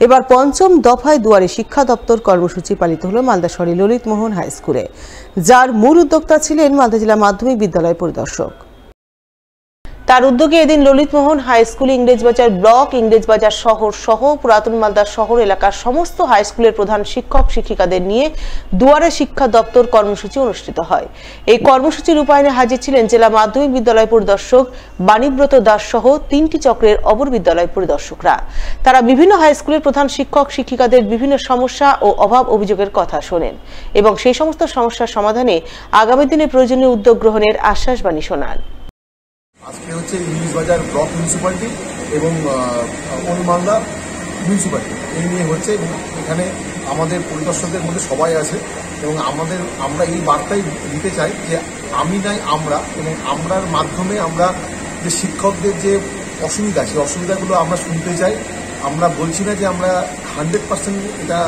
এবার পঞ্চম দফায় দুয়ারে শিক্ষা দপ্তর কর্মসূচি পালিত হল মালদা শহরের ললিত মোহন হাই স্কুলে, যার মূল উদ্যোক্তা ছিলেন মালদা জেলা মাধ্যমিক বিদ্যালয় পরিদর্শক। তার উদ্যোগে এদিন Lalit Mohan high school, Englishbazar block, Englishbazar শহর সহ পুরাতন মালদা শহর এলাকার সমস্ত হাই স্কুলের প্রধান শিক্ষক শিক্ষিকাদের নিয়ে দুয়ারে শিক্ষা দপ্তর কর্মসূচি অনুষ্ঠিত হয়। এই কর্মসূচি রূপায়ণে হাজির ছিলেন জেলা মাধ্যমিক বিদ্যালয় পরিদর্শক বাণীব্রত দাস সহ 3টি চক্রের অপর বিদ্যালয় পরিদর্শকরা। তারা বিভিন্ন হাই স্কুলের প্রধান শিক্ষক শিক্ষিকাদের বিভিন্ন সমস্যা ও অভাব অভিযোগের কথা শোনেন এবং সেই সমস্ত সমস্যার সমাধানে আগামী দিনে প্রয়োজনীয় উদ্যোগ গ্রহণের আশ্বাসবাণী শোনান। আজকে হচ্ছে ইংরেজবাজার ব্লক মিউনিসিপ্যালিটি এবং ওল্ড মালদা মিউনিসিপ্যালিটি এই নিয়ে হচ্ছে, এবং এখানে আমাদের পরিদর্শকদের মধ্যে সবাই আছে এবং আমরা এই বার্তাই দিতে চাই যে আমি নাই আমরা, এবং আমরার মাধ্যমে আমরা যে শিক্ষকদের যে অসুবিধা, সেই অসুবিধাগুলো আমরা শুনতে চাই। আমরা বলছি না যে আমরা 100% এটা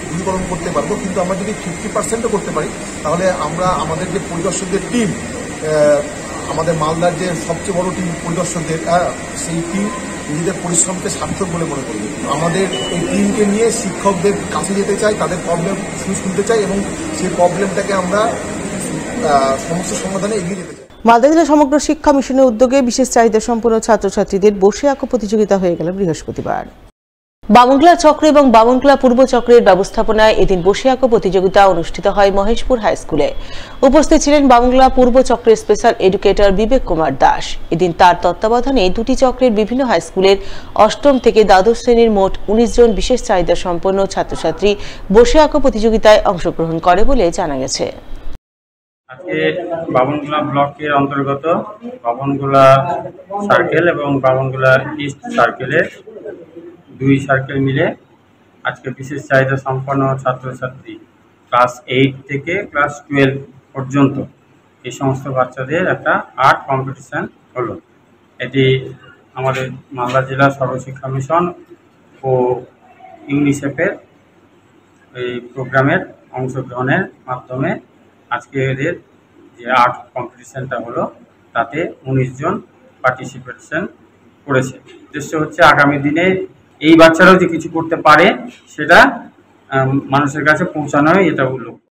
দূরীকরণ করতে পারবো, কিন্তু আমরা যদি 50%ও করতে পারি তাহলে আমরা আমাদের যে পরিদর্শকদের টিম, আমাদের মালদার যে সবচেয়ে বড় টিম পরিদর্শকদের, সেই টিম নিজেদের পরিশ্রমকে সার্থক বলে মনে করি। আমাদের এই টিমকে নিয়ে শিক্ষকদের কাছে যেতে চাই, তাদের প্রবলেম শুনতে চাই এবং সেই প্রবলেমটাকে আমরা সমস্ত সমাধানে এগিয়ে যেতে চাই। মালদা জেলা সমগ্র শিক্ষা মিশনের উদ্যোগে বিশেষ চাহিদা সম্পন্ন ছাত্রছাত্রীদের বসে আঁকো প্রতিযোগিতা হয়ে গেল বৃহস্পতিবার। বামনগোলা চক্র এবং বামনগোলা পূর্ব চক্রের ব্যবস্থাপনায় এদিন বসে আঁকো প্রতিযোগিতা অনুষ্ঠিত হয় মহেশপুর হাই স্কুলে। উপস্থিত ছিলেন বামনগোলা পূর্ব চক্রের স্পেশাল এডুকেটর বিবেক কুমার দাস। এদিন তার তত্ত্বাবধানে দুটি চক্রের বিভিন্ন হাই স্কুলের অষ্টম থেকে দ্বাদশ শ্রেণীর মোট 19 জন বিশেষ চাহিদা সম্পন্ন ছাত্রছাত্রী বসে আঁকো প্রতিযোগিতায় অংশগ্রহণ করে বলে জানা গেছে। আজকে বামনগোলা ব্লকের অন্তর্গত বামনগোলা সার্কেল এবং বামনগোলা ইস্ট সার্কেলের 2 সার্কেল মিলে আজকে বিশেষ চাহিদা সম্পন্ন ছাত্রছাত্রী ক্লাস 8 থেকে ক্লাস 12 পর্যন্ত এই সমস্ত বাচ্চাদের একটা আর্ট কম্পিটিশান হলো। এটি আমাদের মালদা জেলা সর্বশিক্ষা মিশন ও ইউনিসেফের এই প্রোগ্রামের অংশগ্রহণের মাধ্যমে আজকে এদের যে আর্ট কম্পিটিশানটা হলো তাতে 19 জন পার্টিসিপেশন করেছে। উদ্দেশ্য হচ্ছে আগামী দিনে এই বাচ্চারাও যে কিছু করতে পারে সেটা মানুষের কাছে পৌঁছানোই এটা লক্ষ্য।